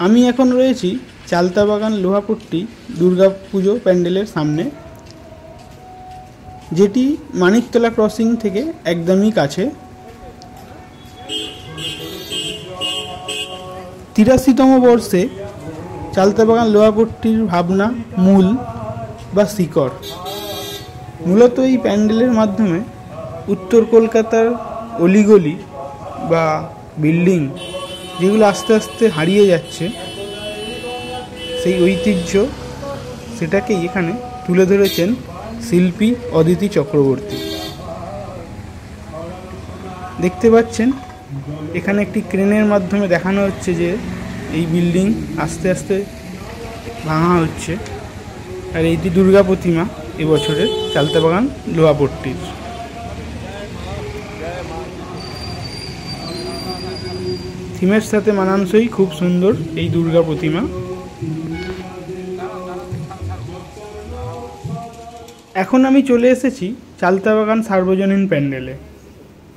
আমি এখন রয়েছি চালতাবাগান লোহাপট্টি দুর্গাপুজো প্যান্ডেলের সামনে, যেটি মানিকতলা ক্রসিং থেকে একদমই কাছে। 83তম বর্ষে চালতাবাগান লোহাপট্টির ভাবনা মূল বা শিকড়। মূলত এই প্যান্ডেলের মাধ্যমে উত্তর কলকাতার অলিগলি বা বিল্ডিং যেগুলো আস্তে আস্তে হারিয়ে যাচ্ছে, সেই ঐতিহ্য সেটাকেই এখানে তুলে ধরেছেন শিল্পী অদিতি চক্রবর্তী। দেখতে পাচ্ছেন এখানে একটি ক্রেনের মাধ্যমে দেখানো হচ্ছে যে এই বিল্ডিং আস্তে আস্তে ভাঙা হচ্ছে। আর এইটি দুর্গা প্রতিমা এবছরের চালতাবাগান লোহাপট্টির। থিমের সাথে মানানসই খুব সুন্দর এই দুর্গা প্রতিমা। এখন আমি চলে এসেছি চালতাবাগান সার্বজনীন প্যান্ডেলে।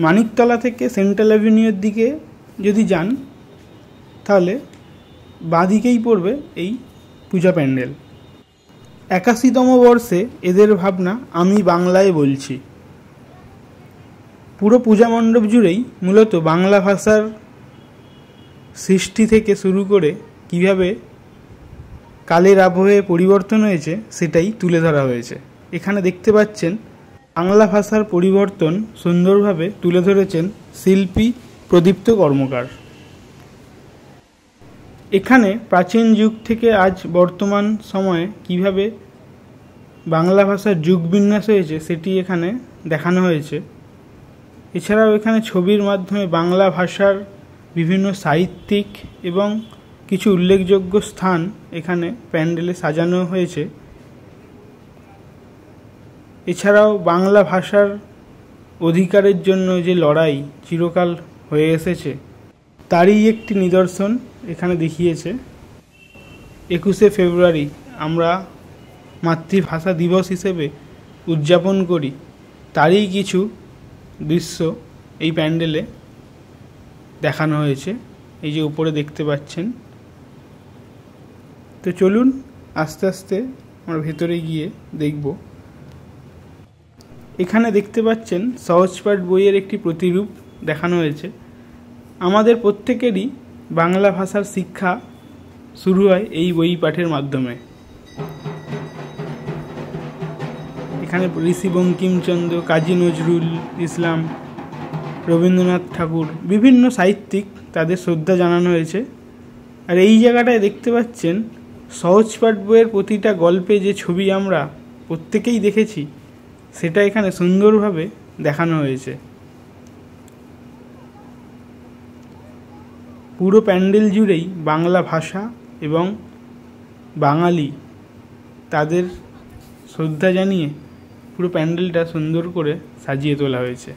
মানিকতলা থেকে সেন্ট্রাল অ্যাভিনিউর দিকে যদি যান তাহলে বাঁদিকেই পড়বে এই পূজা প্যান্ডেল। 81তম বর্ষে এদের ভাবনা আমি বাংলায় বলছি। পুরো পূজা মণ্ডপ জুড়েই মূলত বাংলা ভাষার সৃষ্টি থেকে শুরু করে কিভাবে কালের আবহে পরিবর্তন হয়েছে সেটাই তুলে ধরা হয়েছে। এখানে দেখতে পাচ্ছেন বাংলা ভাষার পরিবর্তন সুন্দরভাবে তুলে ধরেছেন শিল্পী প্রদীপ্ত কর্মকার। এখানে প্রাচীন যুগ থেকে আজ বর্তমান সময়ে কিভাবে বাংলা ভাষার যুগ বিন্যাস হয়েছে সেটি এখানে দেখানো হয়েছে। এছাড়াও এখানে ছবির মাধ্যমে বাংলা ভাষার বিভিন্ন সাহিত্যিক এবং কিছু উল্লেখযোগ্য স্থান এখানে প্যান্ডেলে সাজানো হয়েছে। এছাড়াও বাংলা ভাষার অধিকারের জন্য যে লড়াই চিরকাল হয়ে এসেছে তারই একটি নিদর্শন এখানে দেখিয়েছে। 21শে ফেব্রুয়ারি আমরা মাতৃভাষা দিবস হিসেবে উদযাপন করি, তারই কিছু দৃশ্য এই প্যান্ডেলে দেখানো হয়েছে, এই যে উপরে দেখতে পাচ্ছেন। তো চলুন আস্তে আস্তে আমরা ভেতরে গিয়ে দেখব। এখানে দেখতে পাচ্ছেন সহজপাঠ বইয়ের একটি প্রতিরূপ দেখানো হয়েছে। আমাদের প্রত্যেকেরই বাংলা ভাষার শিক্ষা শুরু হয় এই বই পাঠের মাধ্যমে। এখানে ঋষি বঙ্কিমচন্দ্র, কাজী নজরুল ইসলাম, রবীন্দ্রনাথ ঠাকুর, বিভিন্ন সাহিত্যিক তাদের শ্রদ্ধা জানানো হয়েছে। আর এই জায়গাটায় দেখতে পাচ্ছেন সহজপাঠ বইয়ের প্রতিটা গল্পে যে ছবি আমরা প্রত্যেকেই দেখেছি সেটা এখানে সুন্দরভাবে দেখানো হয়েছে। পুরো প্যান্ডেল জুড়েই বাংলা ভাষা এবং বাঙালি তাদের শ্রদ্ধা জানিয়ে পুরো প্যান্ডেলটা সুন্দর করে সাজিয়ে তোলা হয়েছে।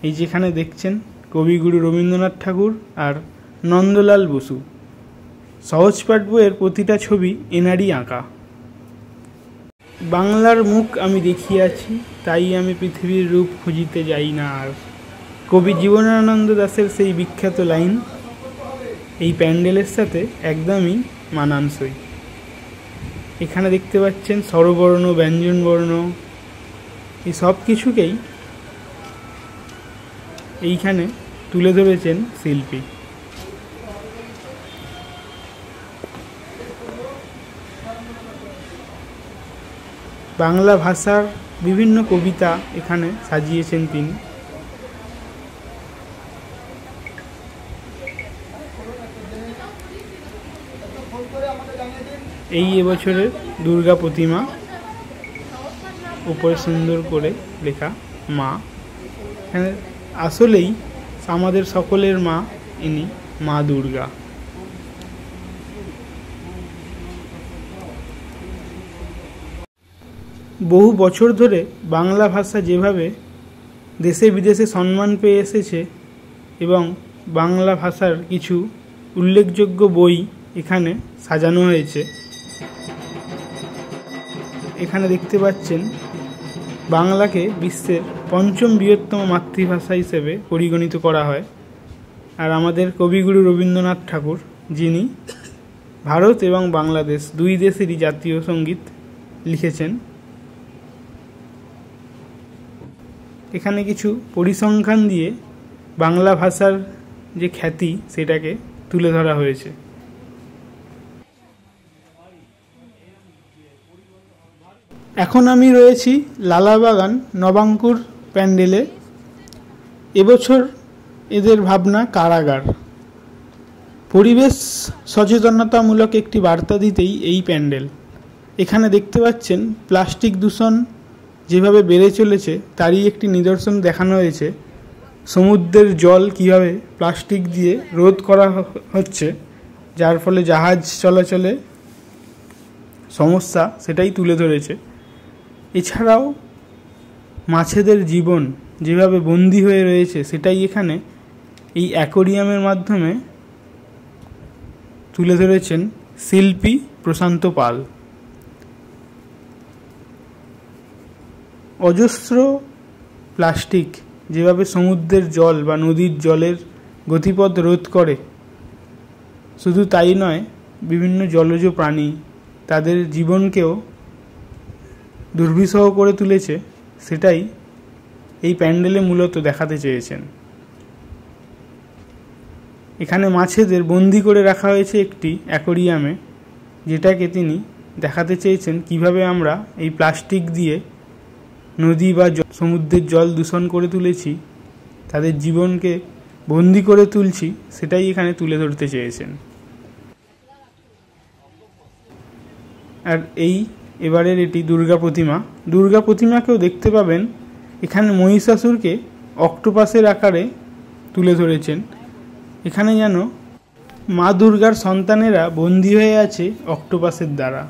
এই যেখানে দেখছেন কবিগুরু রবীন্দ্রনাথ ঠাকুর আর নন্দলাল বসু। সহজপাঠ বইয়ের প্রতিটা ছবি এনারই আঁকা। বাংলার মুখ আমি দেখিয়াছি, তাই আমি পৃথিবীর রূপ খুঁজিতে যাই না আর। কবি জীবনানন্দ দাশের সেই বিখ্যাত লাইন এই প্যান্ডেলের সাথে একদমই মানানসই। এখানে দেখতে পাচ্ছেন স্বরবর্ণ, ব্যঞ্জনবর্ণ, এই সব কিছুকেই এইখানে তুলে ধরেছেন শিল্পী। বাংলা ভাষার বিভিন্ন কবিতা এখানে সাজিয়েছেন তিনি। এই এবছরের দুর্গা প্রতিমা, উপরে সুন্দর করে লেখা মা। এখানে আসলেই আমাদের সকলের মা ইনি মা দুর্গা। বহু বছর ধরে বাংলা ভাষা যেভাবে দেশে বিদেশে সম্মান পেয়ে এসেছে এবং বাংলা ভাষার কিছু উল্লেখযোগ্য বই এখানে সাজানো হয়েছে। এখানে দেখতে পাচ্ছেন বাংলাকে বিশ্বের ৫ম বৃহত্তম মাতৃভাষা হিসেবে পরিগণিত করা হয়। আর আমাদের কবিগুরু রবীন্দ্রনাথ ঠাকুর, যিনি ভারত এবং বাংলাদেশ দুই দেশেরই জাতীয় সঙ্গীত লিখেছেন। এখানে কিছু পরিসংখ্যান দিয়ে বাংলা ভাষার যে খ্যাতি সেটাকে তুলে ধরা হয়েছে। এখন আমি রয়েছি লালাবাগান নবাঙ্কুর প্যান্ডেলে। এবছর এদের ভাবনা কারাগার। পরিবেশ সচেতনতামূলক একটি বার্তা দিতেই এই প্যান্ডেল। এখানে দেখতে পাচ্ছেন প্লাস্টিক দূষণ যেভাবে বেড়ে চলেছে তারই একটি নিদর্শন দেখানো হয়েছে। সমুদ্রের জল কীভাবে প্লাস্টিক দিয়ে রোধ করা হচ্ছে, যার ফলে জাহাজ চলাচলে সমস্যা সেটাই তুলে ধরেছে। এছাড়াও মাছেদের জীবন যেভাবে বন্দী হয়ে রয়েছে সেটাই এখানে এই অ্যাকোয়ারিয়ামের মাধ্যমে তুলে ধরেছেন শিল্পী প্রশান্ত পাল। অজস্র প্লাস্টিক যেভাবে সমুদ্রের জল বা নদীর জলের গতিপথ রোধ করে, শুধু তাই নয়, বিভিন্ন জলজ প্রাণী তাদের জীবনকেও দুর্বিষহ করে তুলেছে, সেটাই এই প্যান্ডেলে মূলত দেখাতে চেয়েছেন। এখানে মাছেদের বন্দি করে রাখা হয়েছে একটি অ্যাকোয়ারিয়ামে, যেটাকে তিনি দেখাতে চেয়েছেন কিভাবে আমরা এই প্লাস্টিক দিয়ে নদী বা সমুদ্রের জল দূষণ করে তুলেছি, তাদের জীবনকে বন্দি করে তুলছি, সেটাই এখানে তুলে ধরতে চেয়েছেন। আর এবারের এটি দুর্গা প্রতিমা। দুর্গা প্রতিমাকেও দেখতে পাবেন এখানে মহিষাসুরকে অক্টোপাসের আকারে তুলে ধরেছেন। এখানে যেন মা দুর্গার সন্তানেরা বন্দী হয়ে আছে অক্টোপাসের দ্বারা।